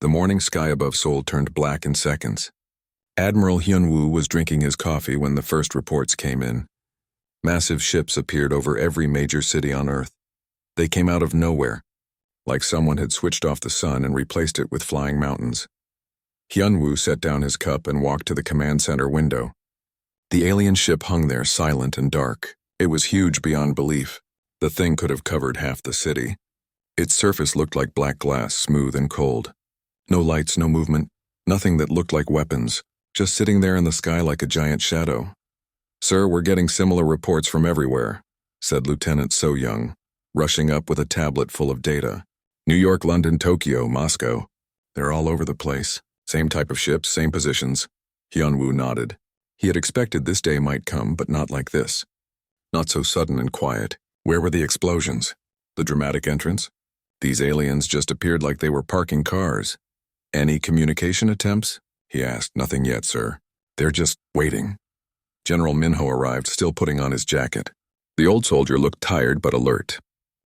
The morning sky above Seoul turned black in seconds. Admiral Hyun-woo was drinking his coffee when the first reports came in. Massive ships appeared over every major city on Earth. They came out of nowhere, like someone had switched off the sun and replaced it with flying mountains. Hyun-woo set down his cup and walked to the command center window. The alien ship hung there silent and dark. It was huge beyond belief. The thing could have covered half the city. Its surface looked like black glass, smooth and cold. No lights, no movement, nothing that looked like weapons, just sitting there in the sky like a giant shadow. "Sir, we're getting similar reports from everywhere," said Lieutenant So Young, rushing up with a tablet full of data. "New York, London, Tokyo, Moscow. They're all over the place. Same type of ships, same positions." Hyun-woo nodded. He had expected this day might come, but not like this. Not so sudden and quiet. Where were the explosions? The dramatic entrance? These aliens just appeared like they were parking cars. "Any communication attempts?" he asked. "Nothing yet, sir. They're just waiting." General Minho arrived, still putting on his jacket. The old soldier looked tired but alert.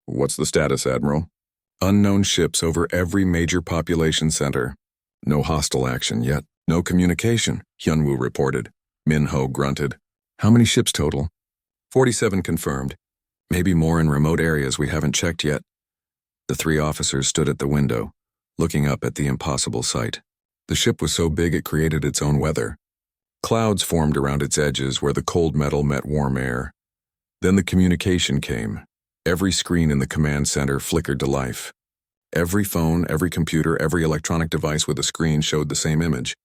"What's the status, Admiral?" "Unknown ships over every major population center. No hostile action yet. No communication," Hyun-woo reported. Minho grunted. "How many ships total?" 47 confirmed. Maybe more in remote areas we haven't checked yet." The three officers stood at the window, looking up at the impossible sight. The ship was so big it created its own weather. Clouds formed around its edges where the cold metal met warm air. Then the communication came. Every screen in the command center flickered to life. Every phone, every computer, every electronic device with a screen showed the same image.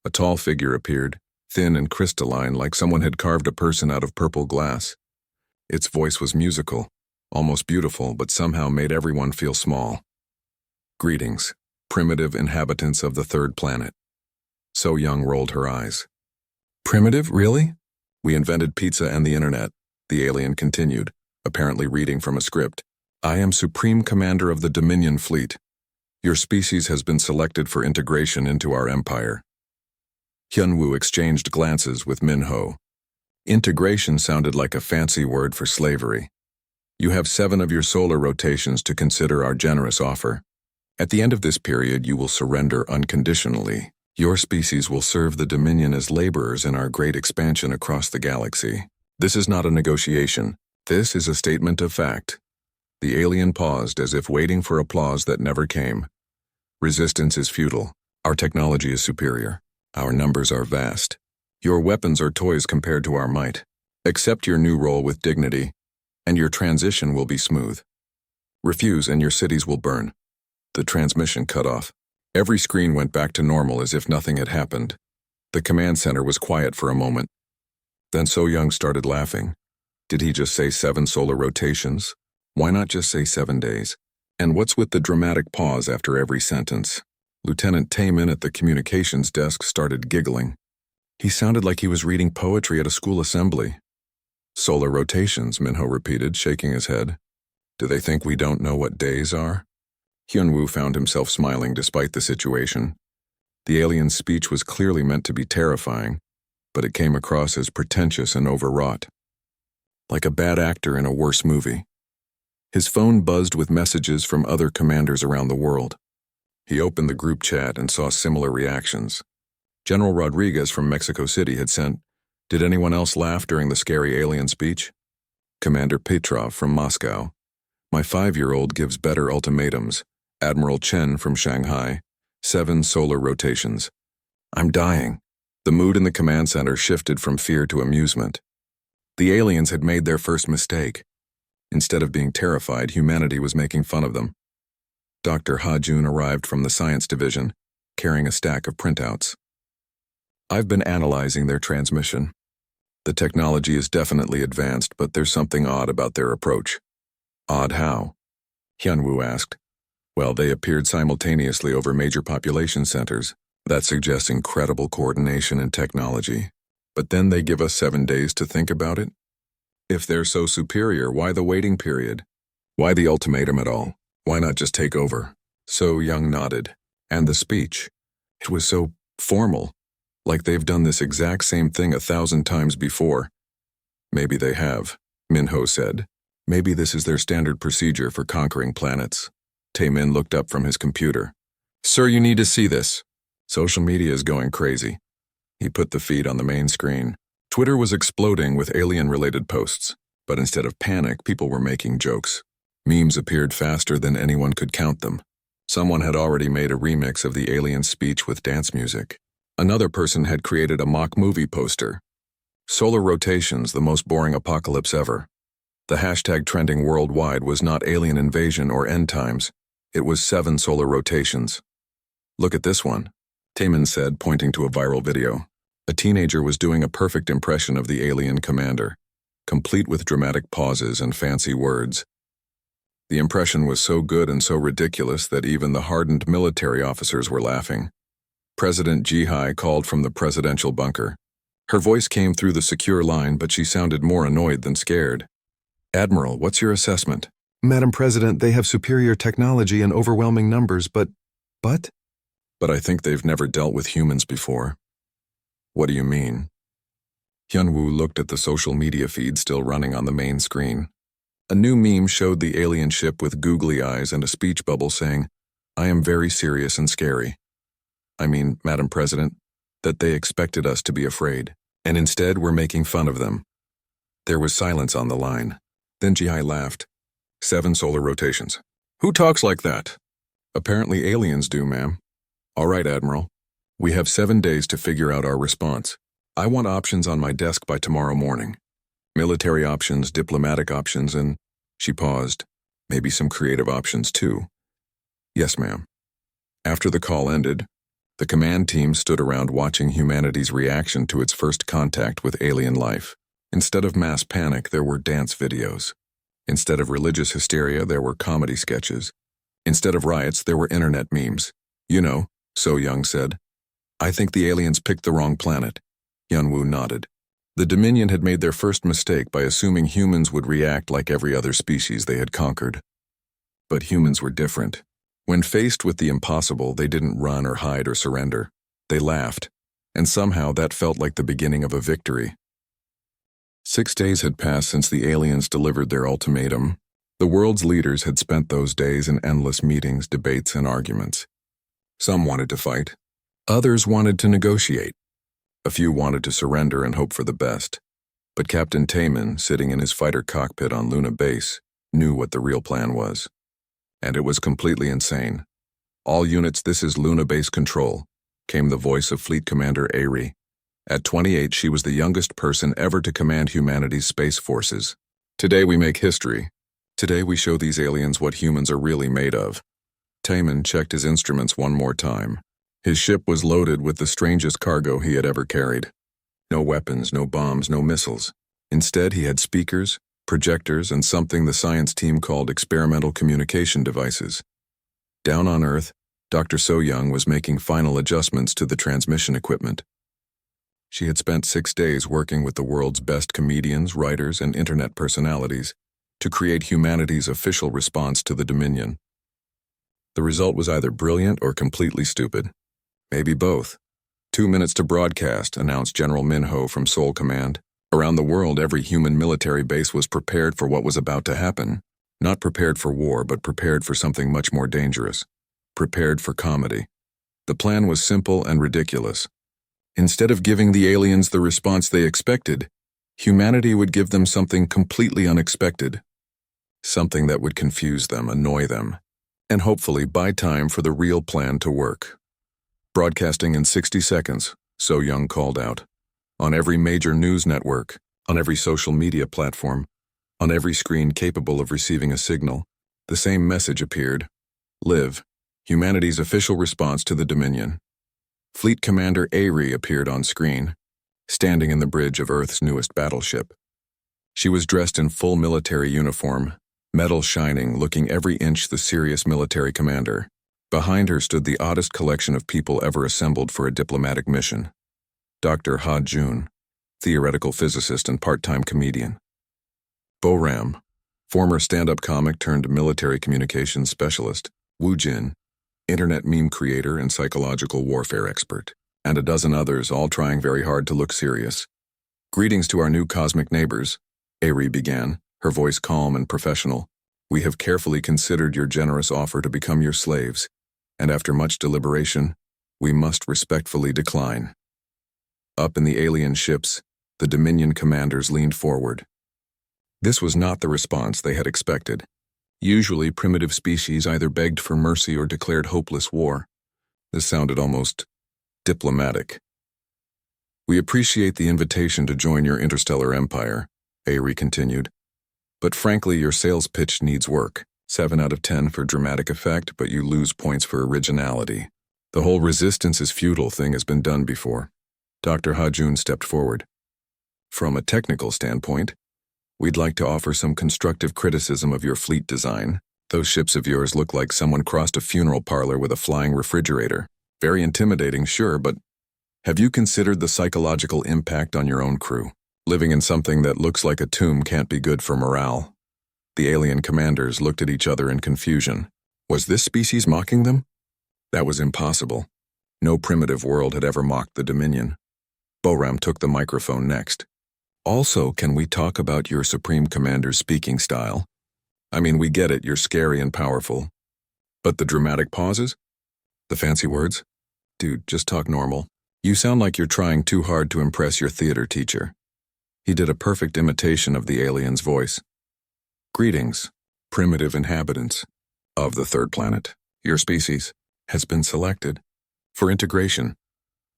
A tall figure appeared, thin and crystalline, like someone had carved a person out of purple glass. Its voice was musical, almost beautiful, but somehow made everyone feel small. "Greetings, primitive inhabitants of the third planet." So Young rolled her eyes. "Primitive, really?" "We invented pizza and the internet," the alien continued, apparently reading from a script. "I am Supreme Commander of the Dominion Fleet. Your species has been selected for integration into our empire." Hyun-woo exchanged glances with Minho. Integration sounded like a fancy word for slavery. "You have 7 of your solar rotations to consider our generous offer. At the end of this period, you will surrender unconditionally. Your species will serve the Dominion as laborers in our great expansion across the galaxy. This is not a negotiation. This is a statement of fact." The alien paused as if waiting for applause that never came. "Resistance is futile. Our technology is superior. Our numbers are vast. Your weapons are toys compared to our might. Accept your new role with dignity, and your transition will be smooth. Refuse and your cities will burn." The transmission cut off. Every screen went back to normal as if nothing had happened. The command center was quiet for a moment. Then So Young started laughing. Did he just say 7 solar rotations? Why not just say 7 days? And what's with the dramatic pause after every sentence? Lieutenant Taemin at the communications desk started giggling. He sounded like he was reading poetry at a school assembly. "Solar rotations," Minho repeated, shaking his head. "Do they think we don't know what days are?" Hyun-woo found himself smiling despite the situation. The alien's speech was clearly meant to be terrifying, but it came across as pretentious and overwrought. Like a bad actor in a worse movie. His phone buzzed with messages from other commanders around the world. He opened the group chat and saw similar reactions. General Rodriguez from Mexico City had sent, "Did anyone else laugh during the scary alien speech?" Commander Petrov from Moscow, "My 5-year-old gives better ultimatums." Admiral Chen from Shanghai, 7 solar rotations. "I'm dying." The mood in the command center shifted from fear to amusement. The aliens had made their first mistake. Instead of being terrified, humanity was making fun of them. Dr. Ha-jun arrived from the science division, carrying a stack of printouts. "I've been analyzing their transmission. The technology is definitely advanced, but there's something odd about their approach." "Odd how?" Hyun-woo asked. "Well, they appeared simultaneously over major population centers. That suggests incredible coordination and technology. But then they give us 7 days to think about it? If they're so superior, why the waiting period? Why the ultimatum at all? Why not just take over?" So Young nodded. And the speech. It was so formal, like they've done this exact same thing 1,000 times before. "Maybe they have," Minho said. "Maybe this is their standard procedure for conquering planets." Taemin looked up from his computer. Sir, you need to see this. Social media is going crazy. He put the feed on the main screen. Twitter was exploding with alien-related posts, but instead of panic, people were making jokes. Memes appeared faster than anyone could count them. Someone had already made a remix of the alien speech with dance music. Another person had created a mock movie poster. Solar rotations, the most boring apocalypse ever. The hashtag trending worldwide was not alien invasion or end times. It was 7 solar rotations. Look at this one, Taman said, pointing to a viral video. A teenager was doing a perfect impression of the alien commander, complete with dramatic pauses and fancy words. The impression was so good and so ridiculous that even the hardened military officers were laughing. President Jihai called from the presidential bunker. Her voice came through the secure line, but she sounded more annoyed than scared. Admiral, what's your assessment? Madam President, they have superior technology and overwhelming numbers, but... But I think they've never dealt with humans before. What do you mean? Hyunwoo looked at the social media feed still running on the main screen. A new meme showed the alien ship with googly eyes and a speech bubble saying, "I am very serious and scary. I mean, Madam President, that they expected us to be afraid, and instead we're making fun of them." There was silence on the line. Then Jihai laughed. 7 solar rotations. Who talks like that? Apparently aliens do, ma'am. All right, Admiral. We have 7 days to figure out our response. I want options on my desk by tomorrow morning. Military options, diplomatic options, and... She paused. Maybe some creative options, too. Yes, ma'am. After the call ended, the command team stood around watching humanity's reaction to its first contact with alien life. Instead of mass panic, there were dance videos. Instead of religious hysteria, there were comedy sketches. Instead of riots, there were internet memes. You know, So Young said. I think the aliens picked the wrong planet. Hyunwoo nodded. The Dominion had made their first mistake by assuming humans would react like every other species they had conquered. But humans were different. When faced with the impossible, they didn't run or hide or surrender. They laughed, and somehow that felt like the beginning of a victory. 6 days had passed since the aliens delivered their ultimatum. The world's leaders had spent those days in endless meetings, debates, and arguments. Some wanted to fight. Others wanted to negotiate. A few wanted to surrender and hope for the best. But Captain Taman, sitting in his fighter cockpit on Luna Base, knew what the real plan was. And it was completely insane. All units, this is Luna Base Control, came the voice of Fleet Commander Ari. At 28, she was the youngest person ever to command humanity's space forces. Today we make history. Today we show these aliens what humans are really made of. Taman checked his instruments one more time. His ship was loaded with the strangest cargo he had ever carried. No weapons, no bombs, no missiles. Instead, he had speakers, projectors, and something the science team called experimental communication devices. Down on Earth, Dr. So Young was making final adjustments to the transmission equipment. She had spent 6 days working with the world's best comedians, writers, and internet personalities to create humanity's official response to the Dominion. The result was either brilliant or completely stupid. Maybe both. 2 minutes to broadcast, announced General Minho from Seoul Command. Around the world, every human military base was prepared for what was about to happen. Not prepared for war, but prepared for something much more dangerous. Prepared for comedy. The plan was simple and ridiculous. Instead of giving the aliens the response they expected, humanity would give them something completely unexpected. Something that would confuse them, annoy them, and hopefully buy time for the real plan to work. Broadcasting in 60 seconds, So Young called out. On every major news network, on every social media platform, on every screen capable of receiving a signal, the same message appeared. Live, humanity's official response to the Dominion. Fleet Commander Ari appeared on screen, standing in the bridge of Earth's newest battleship. She was dressed in full military uniform, metal shining, looking every inch the serious military commander. Behind her stood the oddest collection of people ever assembled for a diplomatic mission. Dr. Ha Jun, theoretical physicist and part-time comedian. Bo Ram, former stand-up comic turned military communications specialist. Woo Jin, internet meme creator and psychological warfare expert. And a dozen others, all trying very hard to look serious. Greetings to our new cosmic neighbors, Ari began, her voice calm and professional. We have carefully considered your generous offer to become your slaves. and after much deliberation, we must respectfully decline. Up in the alien ships, the Dominion commanders leaned forward. This was not the response they had expected. Usually, primitive species either begged for mercy or declared hopeless war. This sounded almost diplomatic. "We appreciate the invitation to join your interstellar empire," Aerie continued. "But frankly, your sales pitch needs work. 7 out of 10 for dramatic effect, but you lose points for originality. The whole resistance is futile thing has been done before." Dr. Hajun stepped forward. "From a technical standpoint, we'd like to offer some constructive criticism of your fleet design. Those ships of yours look like someone crossed a funeral parlor with a flying refrigerator. Very intimidating, sure, but have you considered the psychological impact on your own crew? Living in something that looks like a tomb can't be good for morale." The alien commanders looked at each other in confusion. Was this species mocking them? That was impossible. No primitive world had ever mocked the Dominion. Boram took the microphone next. "Also, can we talk about your Supreme Commander's speaking style? I mean, we get it, you're scary and powerful. But the dramatic pauses? The fancy words? Dude, just talk normal. You sound like you're trying too hard to impress your theater teacher." He did a perfect imitation of the alien's voice. "Greetings, primitive inhabitants of the third planet. Your species has been selected for integration."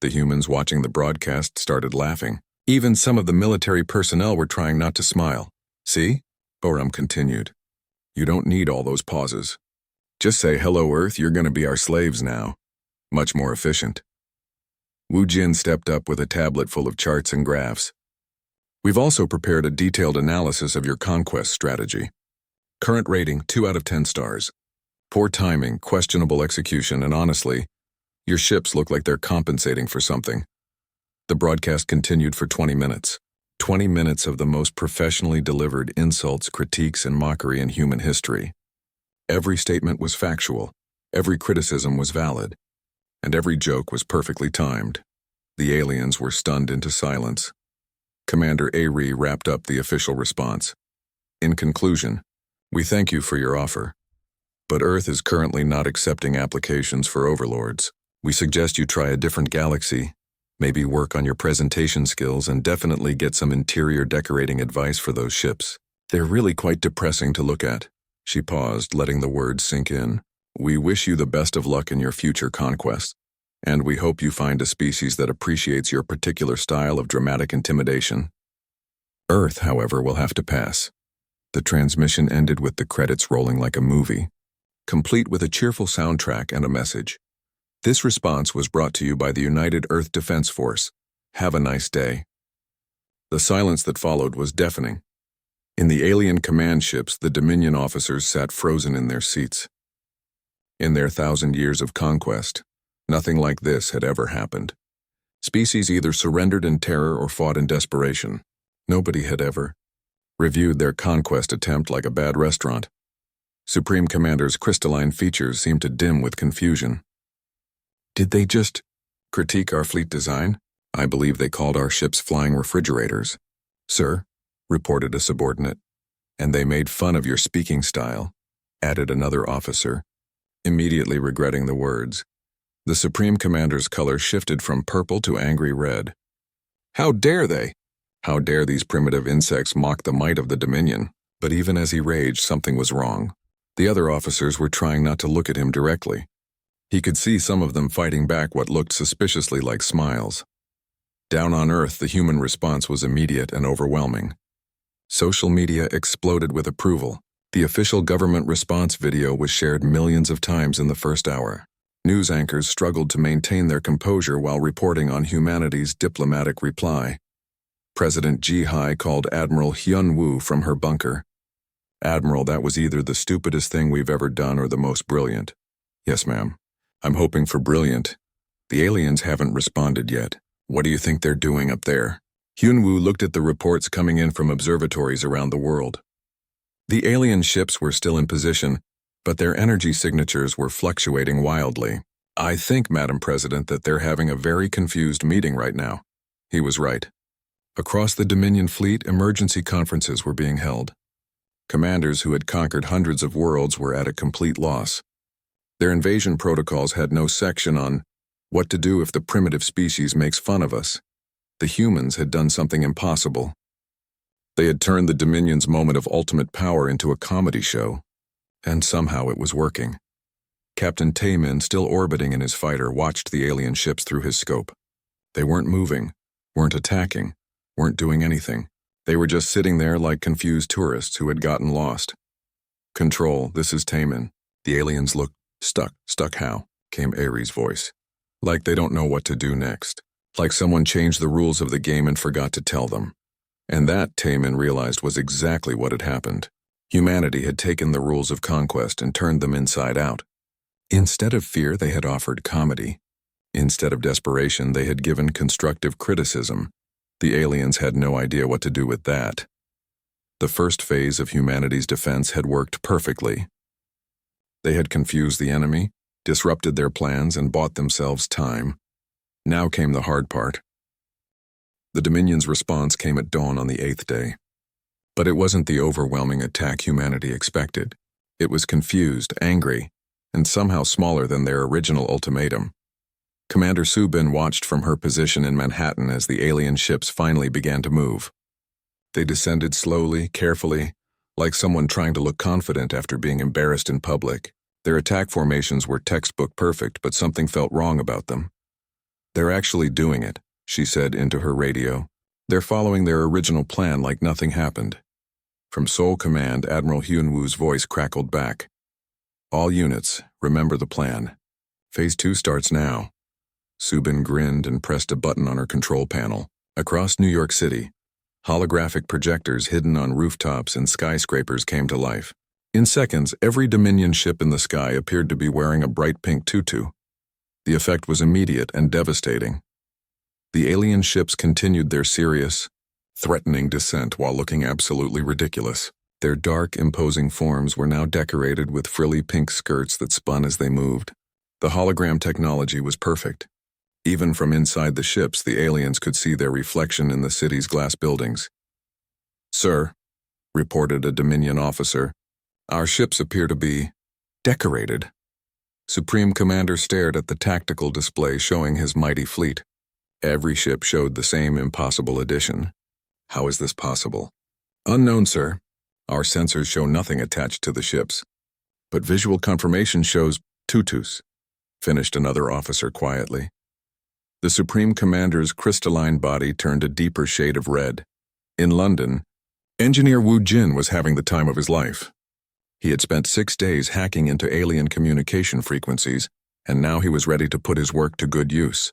The humans watching the broadcast started laughing. Even some of the military personnel were trying not to smile. "See?" Boram continued. "You don't need all those pauses. Just say, 'Hello, Earth, you're going to be our slaves now.' Much more efficient." Wu Jin stepped up with a tablet full of charts and graphs. "We've also prepared a detailed analysis of your conquest strategy. Current rating, 2 out of 10 stars. Poor timing, questionable execution, and honestly, your ships look like they're compensating for something." The broadcast continued for 20 minutes. 20 minutes of the most professionally delivered insults, critiques, and mockery in human history. Every statement was factual, every criticism was valid, and every joke was perfectly timed. The aliens were stunned into silence. Commander Aerie wrapped up the official response. "In conclusion, we thank you for your offer. But Earth is currently not accepting applications for overlords. We suggest you try a different galaxy, maybe work on your presentation skills, and definitely get some interior decorating advice for those ships. They're really quite depressing to look at." She paused, letting the words sink in. "We wish you the best of luck in your future conquests, and we hope you find a species that appreciates your particular style of dramatic intimidation." Earth, however, will have to pass. The transmission ended with the credits rolling like a movie, complete with a cheerful soundtrack and a message. This response was brought to you by the United Earth Defense Force. Have a nice day. The silence that followed was deafening. In the alien command ships, the Dominion officers sat frozen in their seats. In their 1,000 years of conquest, nothing like this had ever happened. Species either surrendered in terror or fought in desperation. Nobody had ever reviewed their conquest attempt like a bad restaurant. Supreme Commander's crystalline features seemed to dim with confusion. "Did they just critique our fleet design? I believe they called our ships flying refrigerators." "Sir," reported a subordinate. "And they made fun of your speaking style," added another officer, immediately regretting the words. The Supreme Commander's color shifted from purple to angry red. "How dare they? How dare these primitive insects mock the might of the Dominion?" But even as he raged, something was wrong. The other officers were trying not to look at him directly. He could see some of them fighting back what looked suspiciously like smiles. Down on Earth, the human response was immediate and overwhelming. Social media exploded with approval. The official government response video was shared millions of times in the first hour. News anchors struggled to maintain their composure while reporting on humanity's diplomatic reply. President Ji-hai called Admiral Hyun-woo from her bunker. "Admiral, that was either the stupidest thing we've ever done or the most brilliant." "Yes, ma'am. I'm hoping for brilliant. The aliens haven't responded yet. What do you think they're doing up there?" Hyun-woo looked at the reports coming in from observatories around the world. The alien ships were still in position, but their energy signatures were fluctuating wildly. "I think, Madam President, that they're having a very confused meeting right now." He was right. Across the Dominion fleet, emergency conferences were being held. Commanders who had conquered hundreds of worlds were at a complete loss. Their invasion protocols had no section on what to do if the primitive species makes fun of us. The humans had done something impossible. They had turned the Dominion's moment of ultimate power into a comedy show, and somehow it was working. Captain Taemin, still orbiting in his fighter, watched the alien ships through his scope. They weren't moving, weren't attacking, weren't doing anything. They were just sitting there like confused tourists who had gotten lost. "Control, this is Taemin." The aliens looked stuck. "Stuck how?" came Ares' voice. "Like they don't know what to do next. Like someone changed the rules of the game and forgot to tell them." And that, Taemin realized, was exactly what had happened. Humanity had taken the rules of conquest and turned them inside out. Instead of fear, they had offered comedy. Instead of desperation, they had given constructive criticism. The aliens had no idea what to do with that. The first phase of humanity's defense had worked perfectly. They had confused the enemy, disrupted their plans, and bought themselves time. Now came the hard part. The Dominion's response came at dawn on the 8th day. But it wasn't the overwhelming attack humanity expected. It was confused, angry, and somehow smaller than their original ultimatum. Commander Subin watched from her position in Manhattan as the alien ships finally began to move. They descended slowly, carefully, like someone trying to look confident after being embarrassed in public. Their attack formations were textbook perfect, but something felt wrong about them. "They're actually doing it," she said into her radio. "They're following their original plan like nothing happened." From Seoul Command, Admiral Hyun-woo's voice crackled back. "All units, remember the plan. Phase 2 starts now." Subin grinned and pressed a button on her control panel. Across New York City, holographic projectors hidden on rooftops and skyscrapers came to life. In seconds, every Dominion ship in the sky appeared to be wearing a bright pink tutu. The effect was immediate and devastating. The alien ships continued their serious, threatening descent while looking absolutely ridiculous. Their dark, imposing forms were now decorated with frilly pink skirts that spun as they moved. The hologram technology was perfect. Even from inside the ships, the aliens could see their reflection in the city's glass buildings. "Sir," reported a Dominion officer, "our ships appear to be decorated." Supreme Commander stared at the tactical display showing his mighty fleet. Every ship showed the same impossible addition. "How is this possible?" "Unknown, sir. Our sensors show nothing attached to the ships. But visual confirmation shows tutus," finished another officer quietly. The Supreme Commander's crystalline body turned a deeper shade of red. In London, Engineer Wu Jin was having the time of his life. He had spent 6 days hacking into alien communication frequencies, and now he was ready to put his work to good use.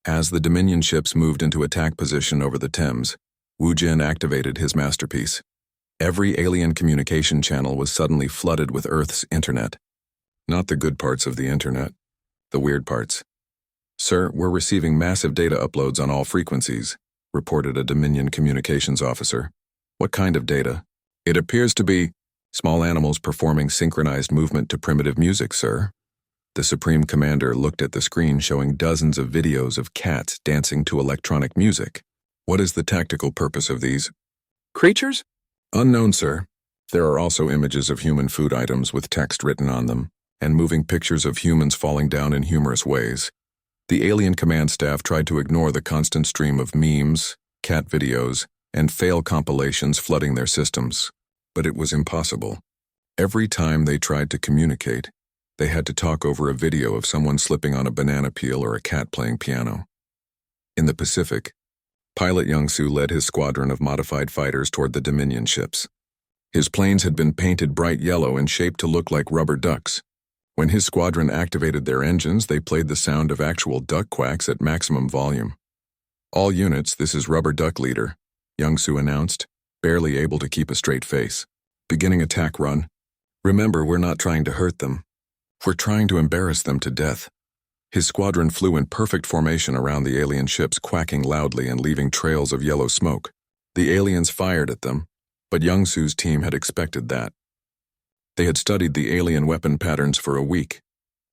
As the Dominion ships moved into attack position over the Thames, Wu Jin activated his masterpiece. Every alien communication channel was suddenly flooded with Earth's internet. Not the good parts of the internet, the weird parts. "Sir, we're receiving massive data uploads on all frequencies," reported a Dominion communications officer. "What kind of data?" "It appears to be small animals performing synchronized movement to primitive music, sir." The Supreme Commander looked at the screen showing dozens of videos of cats dancing to electronic music. "What is the tactical purpose of these creatures?" "Unknown, sir. There are also images of human food items with text written on them, and moving pictures of humans falling down in humorous ways." The alien command staff tried to ignore the constant stream of memes, cat videos, and fail compilations flooding their systems. But it was impossible. Every time they tried to communicate, they had to talk over a video of someone slipping on a banana peel or a cat playing piano. In the Pacific, pilot Young-soo led his squadron of modified fighters toward the Dominion ships. His planes had been painted bright yellow and shaped to look like rubber ducks. When his squadron activated their engines, they played the sound of actual duck quacks at maximum volume. "All units, this is Rubber Duck Leader," Young-soo announced, barely able to keep a straight face. "Beginning attack run. Remember, we're not trying to hurt them. We're trying to embarrass them to death." His squadron flew in perfect formation around the alien ships, quacking loudly and leaving trails of yellow smoke. The aliens fired at them, but Young-soo's team had expected that. They had studied the alien weapon patterns for a week.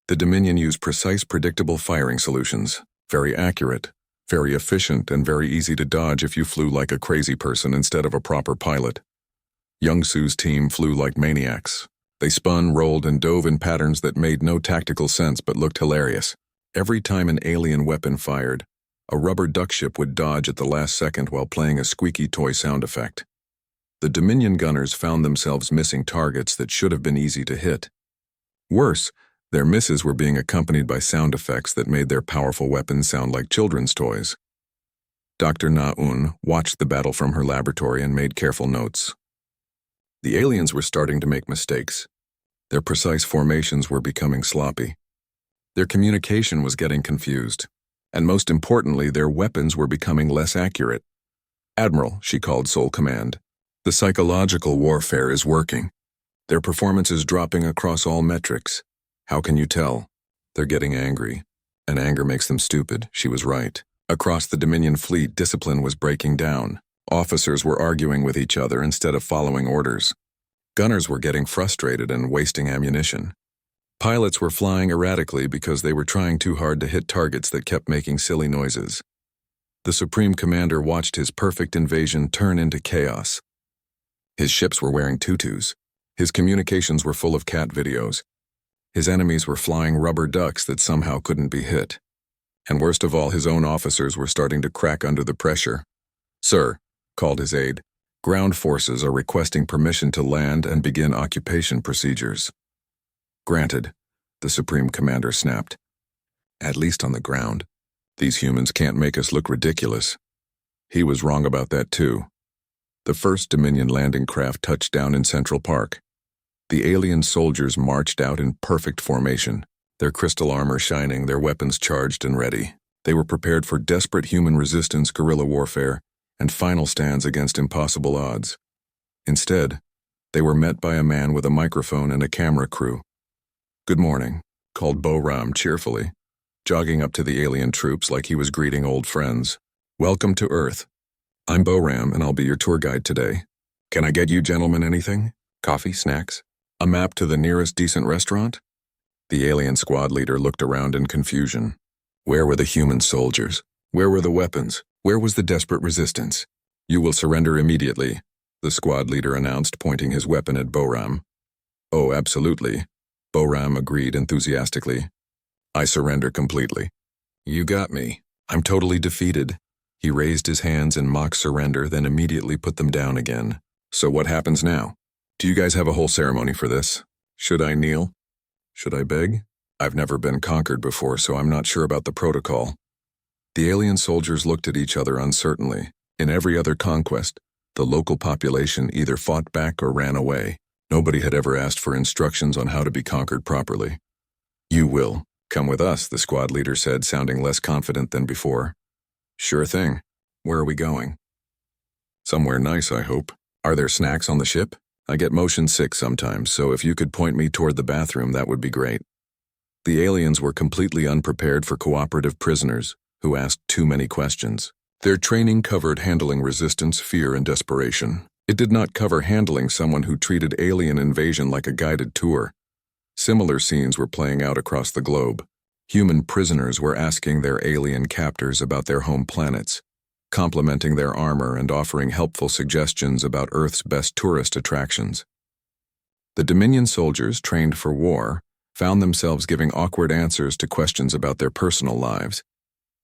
The Dominion used precise, predictable firing solutions, very accurate, very efficient, and very easy to dodge if you flew like a crazy person instead of a proper pilot. Young-soo's team flew like maniacs. They spun, rolled, and dove in patterns that made no tactical sense but looked hilarious. Every time an alien weapon fired, a rubber duck ship would dodge at the last second while playing a squeaky toy sound effect. The Dominion gunners found themselves missing targets that should have been easy to hit. Worse, their misses were being accompanied by sound effects that made their powerful weapons sound like children's toys. Dr. Na-Un watched the battle from her laboratory and made careful notes. The aliens were starting to make mistakes. Their precise formations were becoming sloppy. Their communication was getting confused. And most importantly, their weapons were becoming less accurate. "Admiral," she called Sole Command, "the psychological warfare is working. Their performance is dropping across all metrics. How can you tell?" "They're getting angry. And anger makes them stupid." She was right. Across the Dominion fleet, discipline was breaking down. Officers were arguing with each other instead of following orders. Gunners were getting frustrated and wasting ammunition. Pilots were flying erratically because they were trying too hard to hit targets that kept making silly noises. The Supreme Commander watched his perfect invasion turn into chaos. His ships were wearing tutus. His communications were full of cat videos. His enemies were flying rubber ducks that somehow couldn't be hit. And worst of all, his own officers were starting to crack under the pressure. "Sir," called his aide, "ground forces are requesting permission to land and begin occupation procedures." "Granted," the Supreme Commander snapped. "At least on the ground. These humans can't make us look ridiculous." He was wrong about that too. The first Dominion landing craft touched down in Central Park. The alien soldiers marched out in perfect formation, their crystal armor shining, their weapons charged and ready. They were prepared for desperate human resistance, guerrilla warfare, and final stands against impossible odds. Instead, they were met by a man with a microphone and a camera crew. "Good morning," called Bo-Ram cheerfully, jogging up to the alien troops like he was greeting old friends. "Welcome to Earth. I'm Bo-Ram, and I'll be your tour guide today. Can I get you gentlemen anything? Coffee, snacks? A map to the nearest decent restaurant?" The alien squad leader looked around in confusion. Where were the human soldiers? Where were the weapons? Where was the desperate resistance? "You will surrender immediately," the squad leader announced, pointing his weapon at Bo-Ram. "Oh, absolutely," Bo-Ram agreed enthusiastically. "I surrender completely." "You got me. I'm totally defeated." He raised his hands in mock surrender, then immediately put them down again. "So what happens now? Do you guys have a whole ceremony for this? Should I kneel? Should I beg? I've never been conquered before, so I'm not sure about the protocol." The alien soldiers looked at each other uncertainly. In every other conquest, the local population either fought back or ran away. Nobody had ever asked for instructions on how to be conquered properly. "You will come with us," the squad leader said, sounding less confident than before. "Sure thing. Where are we going?" "Somewhere nice, I hope. Are there snacks on the ship? I get motion sick sometimes, so if you could point me toward the bathroom, that would be great." The aliens were completely unprepared for cooperative prisoners who asked too many questions. Their training covered handling resistance, fear, and desperation. It did not cover handling someone who treated alien invasion like a guided tour. Similar scenes were playing out across the globe. Human prisoners were asking their alien captors about their home planets, complimenting their armor and offering helpful suggestions about Earth's best tourist attractions. The Dominion soldiers, trained for war, found themselves giving awkward answers to questions about their personal lives.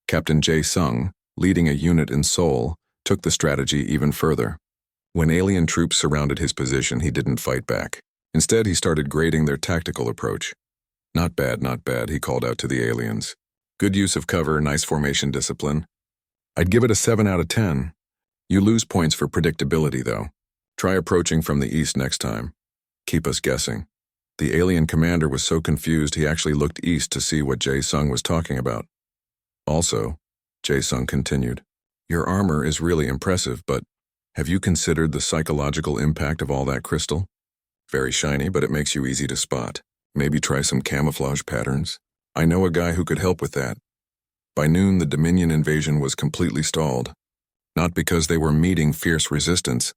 Captain Jae-sung, leading a unit in Seoul, took the strategy even further. When alien troops surrounded his position, he didn't fight back. Instead, he started grading their tactical approach. Not bad," he called out to the aliens. "Good use of cover, nice formation discipline. I'd give it a 7 out of 10. You lose points for predictability, though. Try approaching from the east next time. Keep us guessing." The alien commander was so confused he actually looked east to see what Jae-sung was talking about. "Also," Jae-sung continued, "your armor is really impressive, but have you considered the psychological impact of all that crystal? Very shiny, but it makes you easy to spot. Maybe try some camouflage patterns. I know a guy who could help with that." By noon, the Dominion invasion was completely stalled. Not because they were meeting fierce resistance,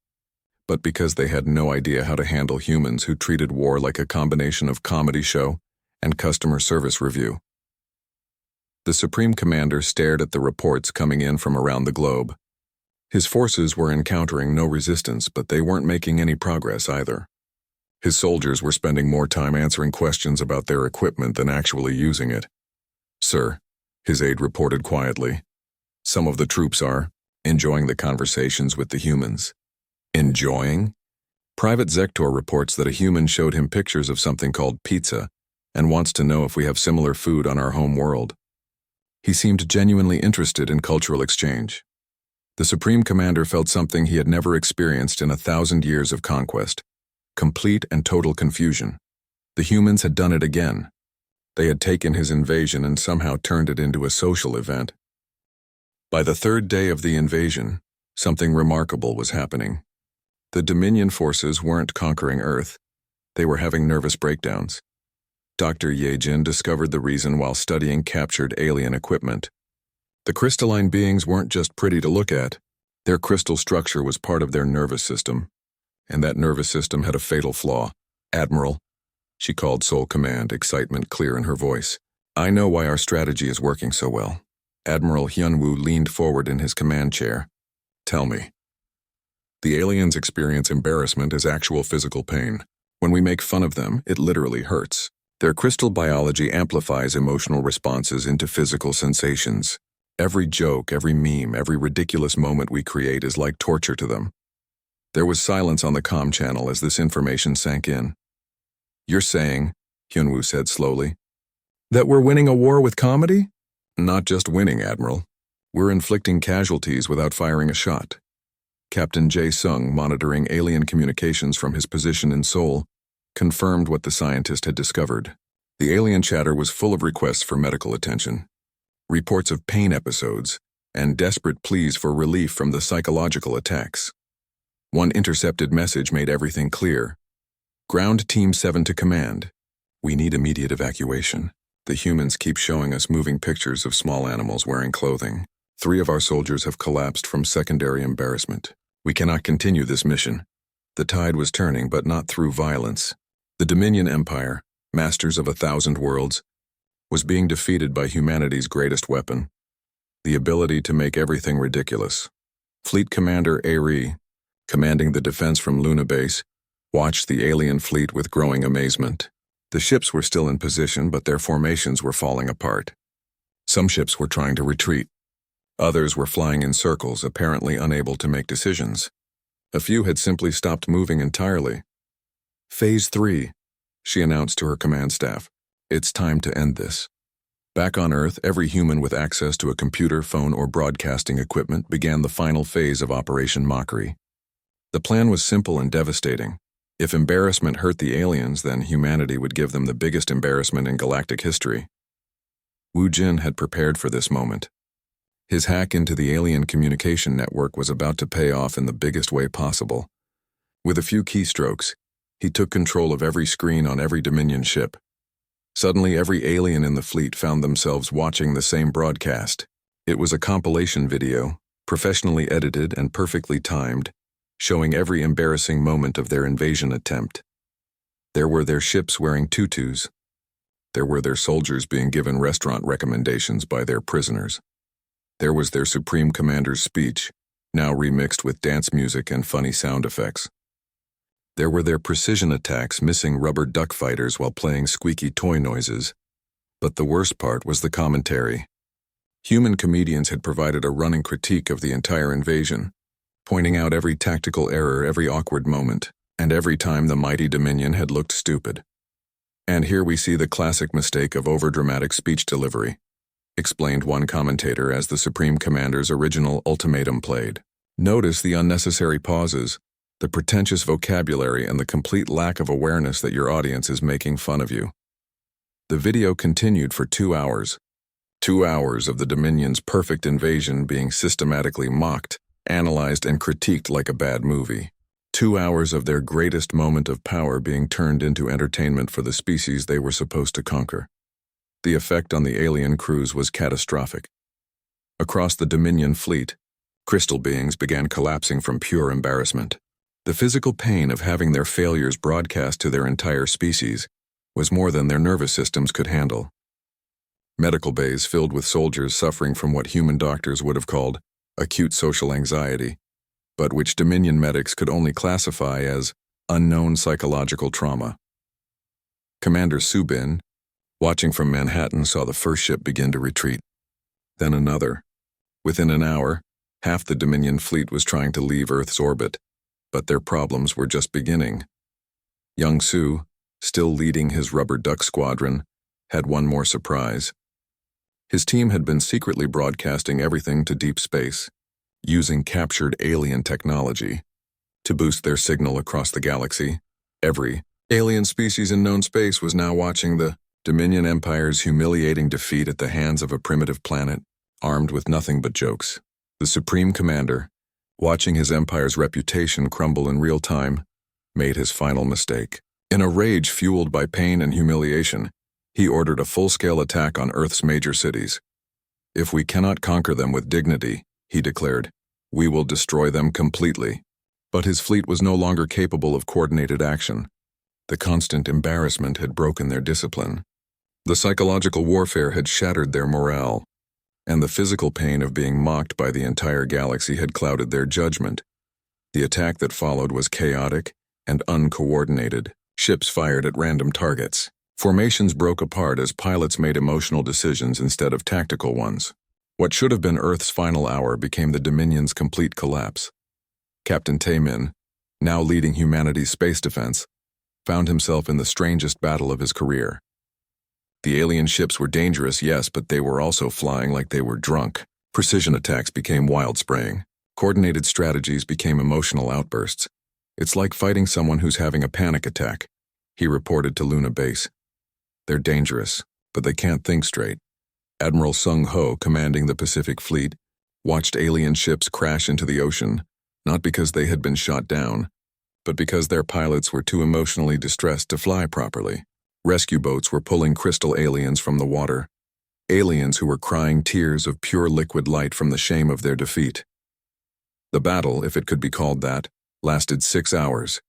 but because they had no idea how to handle humans who treated war like a combination of comedy show and customer service review. The Supreme Commander stared at the reports coming in from around the globe. His forces were encountering no resistance, but they weren't making any progress either. His soldiers were spending more time answering questions about their equipment than actually using it. "Sir," his aide reported quietly, "some of the troops are enjoying the conversations with the humans." Enjoying? Private Zektor reports that a human showed him pictures of something called pizza and wants to know if we have similar food on our home world. He seemed genuinely interested in cultural exchange. The Supreme Commander felt something he had never experienced in 1,000 years of conquest: complete and total confusion. The humans had done it again. They had taken his invasion and somehow turned it into a social event. By the third day of the invasion, something remarkable was happening. The Dominion forces weren't conquering Earth. They were having nervous breakdowns. Dr. Yejin discovered the reason while studying captured alien equipment. The crystalline beings weren't just pretty to look at. Their crystal structure was part of their nervous system. And that nervous system had a fatal flaw. "Admiral," she called Sole Command, excitement clear in her voice, "I know why our strategy is working so well." Admiral Hyunwoo leaned forward in his command chair. "Tell me." "The aliens experience embarrassment as actual physical pain. When we make fun of them, it literally hurts. Their crystal biology amplifies emotional responses into physical sensations. Every joke, every meme, every ridiculous moment we create is like torture to them." There was silence on the comm channel as this information sank in. "You're saying," Hyunwoo said slowly, "that we're winning a war with comedy?" "Not just winning, Admiral. We're inflicting casualties without firing a shot." Captain Jae Sung, monitoring alien communications from his position in Seoul, confirmed what the scientist had discovered. The alien chatter was full of requests for medical attention, reports of pain episodes, and desperate pleas for relief from the psychological attacks. One intercepted message made everything clear. "Ground Team 7 to command. We need immediate evacuation. The humans keep showing us moving pictures of small animals wearing clothing. 3 of our soldiers have collapsed from secondary embarrassment. We cannot continue this mission." The tide was turning, but not through violence. The Dominion Empire, masters of 1,000 worlds, was being defeated by humanity's greatest weapon: the ability to make everything ridiculous. Fleet Commander Airi, commanding the defense from Luna Base, watched the alien fleet with growing amazement. The ships were still in position, but their formations were falling apart. Some ships were trying to retreat. Others were flying in circles, apparently unable to make decisions. A few had simply stopped moving entirely. "Phase 3, she announced to her command staff. "It's time to end this." Back on Earth, every human with access to a computer, phone, or broadcasting equipment began the final phase of Operation Mockery. The plan was simple and devastating. If embarrassment hurt the aliens, then humanity would give them the biggest embarrassment in galactic history. Wu Jin had prepared for this moment. His hack into the alien communication network was about to pay off in the biggest way possible. With a few keystrokes, he took control of every screen on every Dominion ship. Suddenly, every alien in the fleet found themselves watching the same broadcast. It was a compilation video, professionally edited and perfectly timed, showing every embarrassing moment of their invasion attempt. There were their ships wearing tutus. There were their soldiers being given restaurant recommendations by their prisoners. There was their Supreme Commander's speech, now remixed with dance music and funny sound effects. There were their precision attacks missing rubber duck fighters while playing squeaky toy noises. But the worst part was the commentary. Human comedians had provided a running critique of the entire invasion, pointing out every tactical error, every awkward moment, and every time the mighty Dominion had looked stupid. "And here we see the classic mistake of overdramatic speech delivery," explained one commentator as the Supreme Commander's original ultimatum played. "Notice the unnecessary pauses, the pretentious vocabulary, and the complete lack of awareness that your audience is making fun of you." The video continued for 2 hours. 2 hours of the Dominion's perfect invasion being systematically mocked, analyzed, and critiqued like a bad movie. 2 hours of their greatest moment of power being turned into entertainment for the species they were supposed to conquer. The effect on the alien crews was catastrophic. Across the Dominion fleet, crystal beings began collapsing from pure embarrassment. The physical pain of having their failures broadcast to their entire species was more than their nervous systems could handle. Medical bays filled with soldiers suffering from what human doctors would have called acute social anxiety, but which Dominion medics could only classify as Unknown psychological trauma. Commander Subin, watching from Manhattan, saw the first ship begin to retreat. Then another. Within an hour, half the Dominion fleet was trying to leave Earth's orbit, but their problems were just beginning. Young Su, still leading his rubber duck squadron, had one more surprise. His team had been secretly broadcasting everything to deep space, using captured alien technology to boost their signal across the galaxy. Every alien species in known space was now watching the Dominion Empire's humiliating defeat at the hands of a primitive planet, armed with nothing but jokes. The Supreme Commander, watching his empire's reputation crumble in real time, made his final mistake. In a rage fueled by pain and humiliation, he ordered a full-scale attack on Earth's major cities. "If we cannot conquer them with dignity," he declared, "we will destroy them completely." But his fleet was no longer capable of coordinated action. The constant embarrassment had broken their discipline. The psychological warfare had shattered their morale, and the physical pain of being mocked by the entire galaxy had clouded their judgment. The attack that followed was chaotic and uncoordinated. Ships fired at random targets. Formations broke apart as pilots made emotional decisions instead of tactical ones. What should have been Earth's final hour became the Dominion's complete collapse. Captain Taemin, now leading humanity's space defense, found himself in the strangest battle of his career. The alien ships were dangerous, yes, but they were also flying like they were drunk. Precision attacks became wild spraying. Coordinated strategies became emotional outbursts. "It's like fighting someone who's having a panic attack," he reported to Luna Base. "They're dangerous, but they can't think straight." Admiral Sung Ho, commanding the Pacific Fleet, watched alien ships crash into the ocean, not because they had been shot down, but because their pilots were too emotionally distressed to fly properly. Rescue boats were pulling crystal aliens from the water, aliens who were crying tears of pure liquid light from the shame of their defeat. The battle, if it could be called that, lasted 6 hours.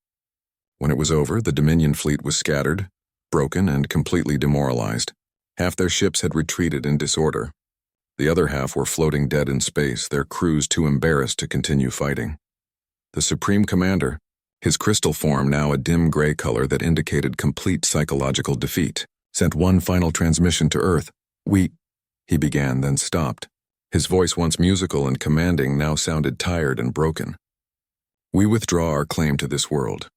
When it was over, the Dominion fleet was scattered, broken, and completely demoralized. Half their ships had retreated in disorder. The other half were floating dead in space, their crews too embarrassed to continue fighting. The Supreme Commander, his crystal form now a dim gray color that indicated complete psychological defeat, sent one final transmission to Earth. He began, then stopped. His voice, once musical and commanding, now sounded tired and broken. "We withdraw our claim to this world.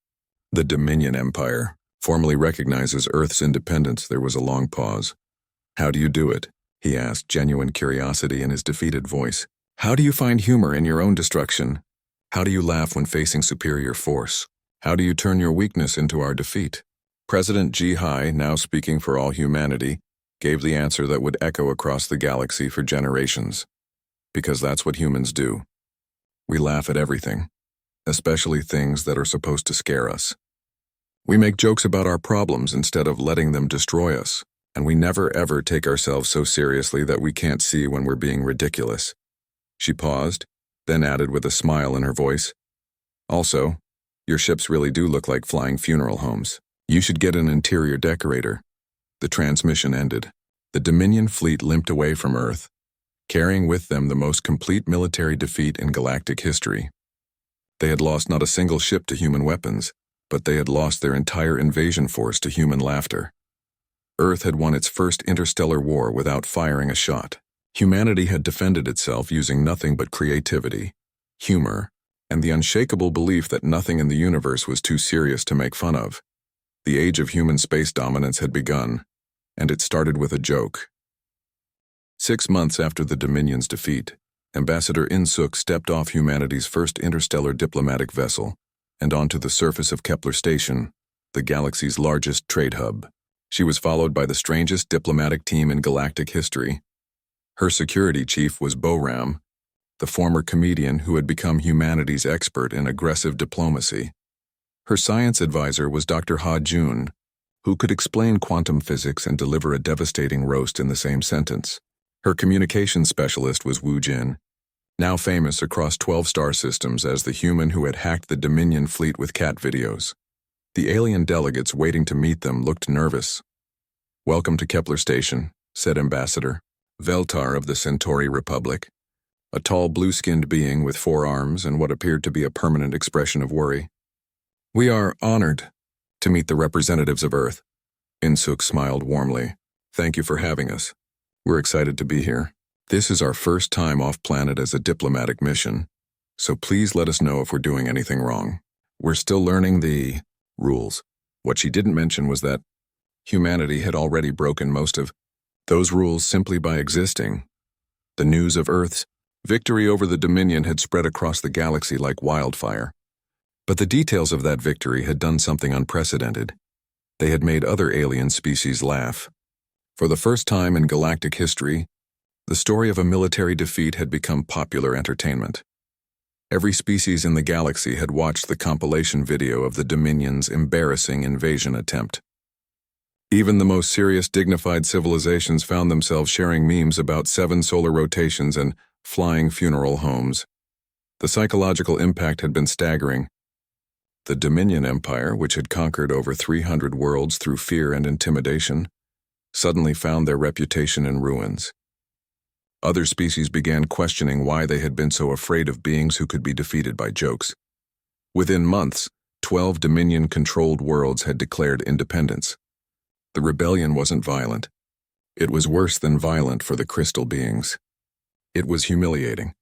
The Dominion Empire formally recognizes Earth's independence." There was a long pause. "How do you do it?" he asked, genuine curiosity in his defeated voice. "How do you find humor in your own destruction? How do you laugh when facing superior force? How do you turn your weakness into our defeat?" President Ji-hai, now speaking for all humanity, gave the answer that would echo across the galaxy for generations. "Because that's what humans do. We laugh at everything, especially things that are supposed to scare us. We make jokes about our problems instead of letting them destroy us, and we never ever take ourselves so seriously that we can't see when we're being ridiculous." She paused, then added with a smile in her voice, "Also, your ships really do look like flying funeral homes. You should get an interior decorator." The transmission ended. The Dominion fleet limped away from Earth, carrying with them the most complete military defeat in galactic history. They had lost not a single ship to human weapons, but they had lost their entire invasion force to human laughter. Earth had won its first interstellar war without firing a shot. Humanity had defended itself using nothing but creativity, humor, and the unshakable belief that nothing in the universe was too serious to make fun of. The age of human space dominance had begun, and it started with a joke. 6 months after the Dominion's defeat, Ambassador In-suk stepped off humanity's first interstellar diplomatic vessel and onto the surface of Kepler Station, the galaxy's largest trade hub. She was followed by the strangest diplomatic team in galactic history. Her security chief was Bo-Ram, the former comedian who had become humanity's expert in aggressive diplomacy. Her science advisor was Dr. Ha Jun, who could explain quantum physics and deliver a devastating roast in the same sentence. Her communications specialist was Wu Jin, now famous across 12 star systems as the human who had hacked the Dominion fleet with cat videos. The alien delegates waiting to meet them looked nervous. "Welcome to Kepler Station," said Ambassador Veltar of the Centauri Republic, a tall blue-skinned being with 4 arms and what appeared to be a permanent expression of worry. We are honored to meet the representatives of Earth. Insuk smiled warmly. Thank you for having us. We're excited to be here. This is our first time off-planet as a diplomatic mission, so please let us know if we're doing anything wrong. We're still learning the rules. What she didn't mention was that humanity had already broken most of those rules simply by existing. The news of Earth's victory over the Dominion had spread across the galaxy like wildfire. But the details of that victory had done something unprecedented. They had made other alien species laugh. For the first time in galactic history, the story of a military defeat had become popular entertainment. Every species in the galaxy had watched the compilation video of the Dominion's embarrassing invasion attempt. Even the most serious, dignified civilizations found themselves sharing memes about 7 solar rotations and flying funeral homes. The psychological impact had been staggering. The Dominion Empire, which had conquered over 300 worlds through fear and intimidation, suddenly found their reputation in ruins. Other species began questioning why they had been so afraid of beings who could be defeated by jokes. Within months, 12 Dominion-controlled worlds had declared independence. The rebellion wasn't violent. It was worse than violent for the crystal beings. It was humiliating.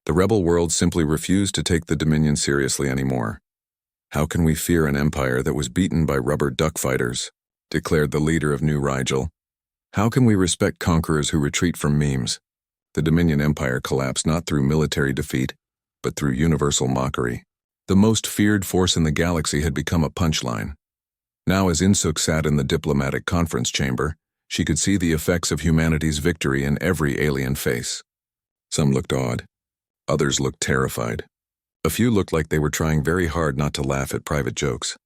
The rebel worlds simply refused to take the Dominion seriously anymore. How can we fear an empire that was beaten by rubber duck fighters? Declared the leader of New Rigel. How can we respect conquerors who retreat from memes? The Dominion Empire collapsed not through military defeat, but through universal mockery. The most feared force in the galaxy had become a punchline. Now, as Insuk sat in the diplomatic conference chamber, she could see the effects of humanity's victory in every alien face. Some looked awed. Others looked terrified. A few looked like they were trying very hard not to laugh at private jokes.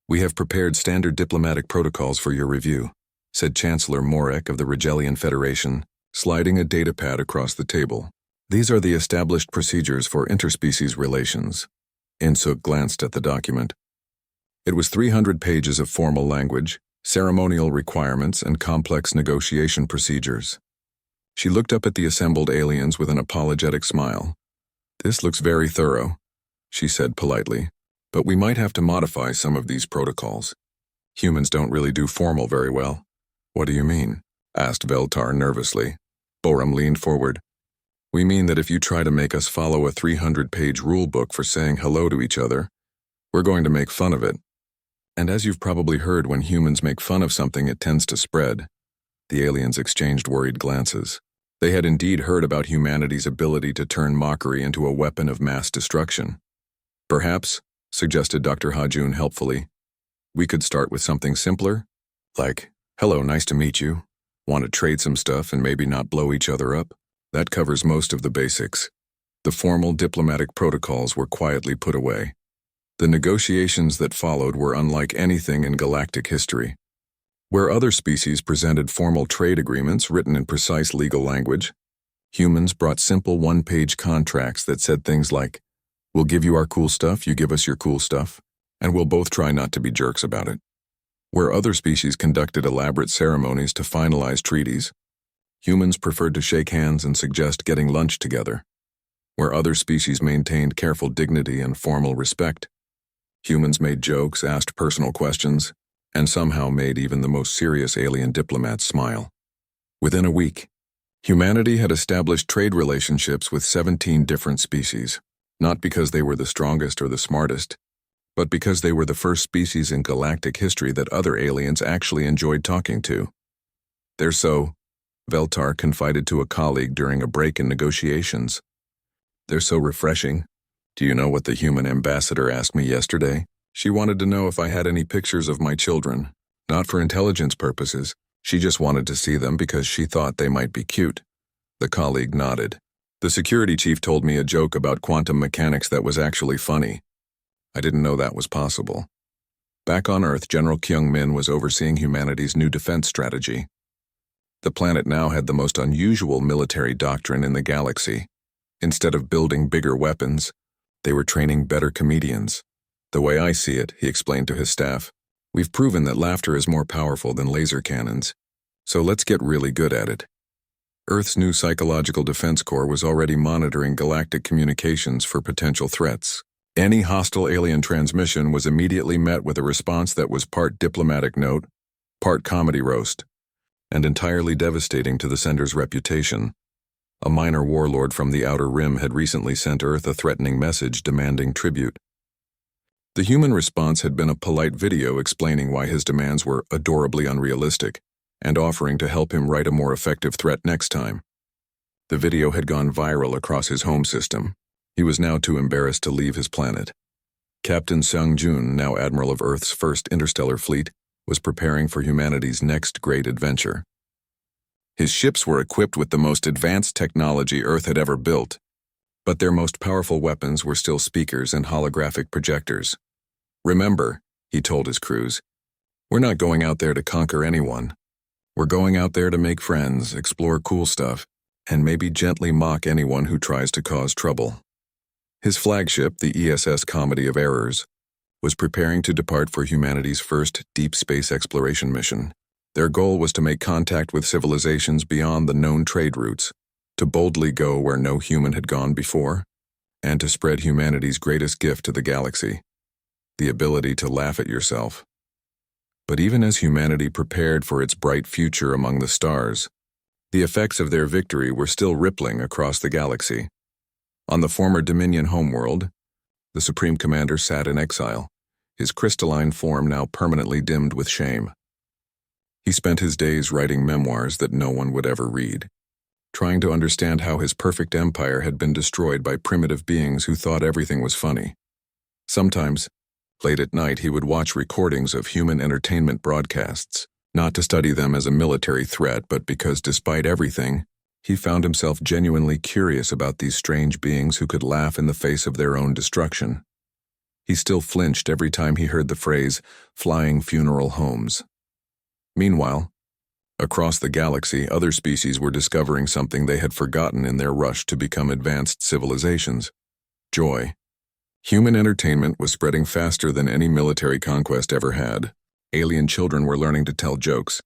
"We have prepared standard diplomatic protocols for your review," said Chancellor Morek of the Rigelian Federation, sliding a datapad across the table. "These are the established procedures for interspecies relations." Insuk glanced at the document. It was 300 pages of formal language, ceremonial requirements, and complex negotiation procedures. She looked up at the assembled aliens with an apologetic smile. "This looks very thorough," she said politely, "but we might have to modify some of these protocols. Humans don't really do formal very well." "What do you mean?" asked Veltar nervously. Borum leaned forward. "We mean that if you try to make us follow a 300-page rule book for saying hello to each other, we're going to make fun of it. And as you've probably heard, when humans make fun of something, it tends to spread." The aliens exchanged worried glances. They had indeed heard about humanity's ability to turn mockery into a weapon of mass destruction. "Perhaps," suggested Dr. Hajun helpfully, "we could start with something simpler, like, 'Hello, nice to meet you. Want to trade some stuff and maybe not blow each other up?' That covers most of the basics." The formal diplomatic protocols were quietly put away. The negotiations that followed were unlike anything in galactic history. Where other species presented formal trade agreements written in precise legal language, humans brought simple one-page contracts that said things like, "We'll give you our cool stuff, you give us your cool stuff, and we'll both try not to be jerks about it." Where other species conducted elaborate ceremonies to finalize treaties, humans preferred to shake hands and suggest getting lunch together. Where other species maintained careful dignity and formal respect, humans made jokes, asked personal questions, and somehow made even the most serious alien diplomats smile. Within a week, humanity had established trade relationships with 17 different species, not because they were the strongest or the smartest, but because they were the first species in galactic history that other aliens actually enjoyed talking to. "They're so," Veltar confided to a colleague during a break in negotiations. "They're so refreshing. Do you know what the human ambassador asked me yesterday? She wanted to know if I had any pictures of my children. Not for intelligence purposes. She just wanted to see them because she thought they might be cute." The colleague nodded. "The security chief told me a joke about quantum mechanics that was actually funny. I didn't know that was possible." Back on Earth, General Kyung Min was overseeing humanity's new defense strategy. The planet now had the most unusual military doctrine in the galaxy. Instead of building bigger weapons, they were training better comedians. "The way I see it," he explained to his staff, "we've proven that laughter is more powerful than laser cannons. So let's get really good at it." Earth's new psychological defense corps was already monitoring galactic communications for potential threats. Any hostile alien transmission was immediately met with a response that was part diplomatic note, part comedy roast, and entirely devastating to the sender's reputation. A minor warlord from the Outer Rim had recently sent Earth a threatening message demanding tribute. The human response had been a polite video explaining why his demands were adorably unrealistic and offering to help him write a more effective threat next time. The video had gone viral across his home system. He was now too embarrassed to leave his planet. Captain Seung-jun, now Admiral of Earth's first interstellar fleet, was preparing for humanity's next great adventure. His ships were equipped with the most advanced technology Earth had ever built, but their most powerful weapons were still speakers and holographic projectors. "Remember," he told his crews, "we're not going out there to conquer anyone. We're going out there to make friends, explore cool stuff, and maybe gently mock anyone who tries to cause trouble." His flagship, the ESS Comedy of Errors, was preparing to depart for humanity's first deep space exploration mission. Their goal was to make contact with civilizations beyond the known trade routes, to boldly go where no human had gone before, and to spread humanity's greatest gift to the galaxy, the ability to laugh at yourself. But even as humanity prepared for its bright future among the stars, the effects of their victory were still rippling across the galaxy. On the former Dominion homeworld, the Supreme Commander sat in exile, his crystalline form now permanently dimmed with shame. He spent his days writing memoirs that no one would ever read, trying to understand how his perfect empire had been destroyed by primitive beings who thought everything was funny. Sometimes, late at night, he would watch recordings of human entertainment broadcasts, not to study them as a military threat, but because despite everything, he found himself genuinely curious about these strange beings who could laugh in the face of their own destruction. He still flinched every time he heard the phrase, "flying funeral homes." Meanwhile, across the galaxy, other species were discovering something they had forgotten in their rush to become advanced civilizations: joy. Human entertainment was spreading faster than any military conquest ever had. Alien children were learning to tell jokes.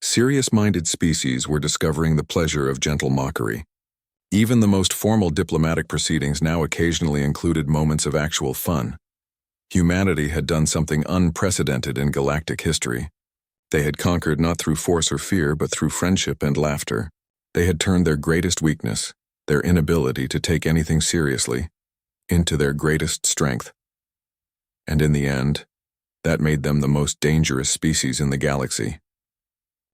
Serious-minded species were discovering the pleasure of gentle mockery. Even the most formal diplomatic proceedings now occasionally included moments of actual fun. Humanity had done something unprecedented in galactic history. They had conquered not through force or fear, but through friendship and laughter. They had turned their greatest weakness, their inability to take anything seriously, into their greatest strength. And in the end, that made them the most dangerous species in the galaxy.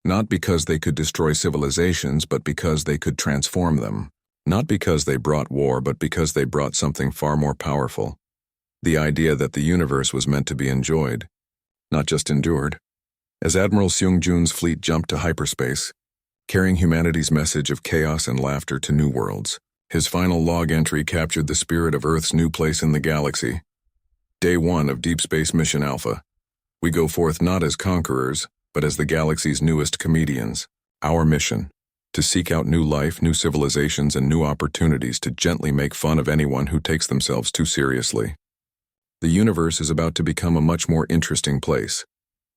Not because they could destroy civilizations, but because they could transform them. Not because they brought war, but because they brought something far more powerful. The idea that the universe was meant to be enjoyed, not just endured. As Admiral Seung-jun's fleet jumped to hyperspace, carrying humanity's message of chaos and laughter to new worlds, his final log entry captured the spirit of Earth's new place in the galaxy. Day 1 of Deep Space Mission Alpha. We go forth not as conquerors, but as the galaxy's newest comedians. Our mission: to seek out new life, new civilizations, and new opportunities to gently make fun of anyone who takes themselves too seriously. The universe is about to become a much more interesting place.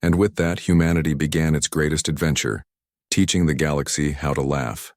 And with that, humanity began its greatest adventure, teaching the galaxy how to laugh.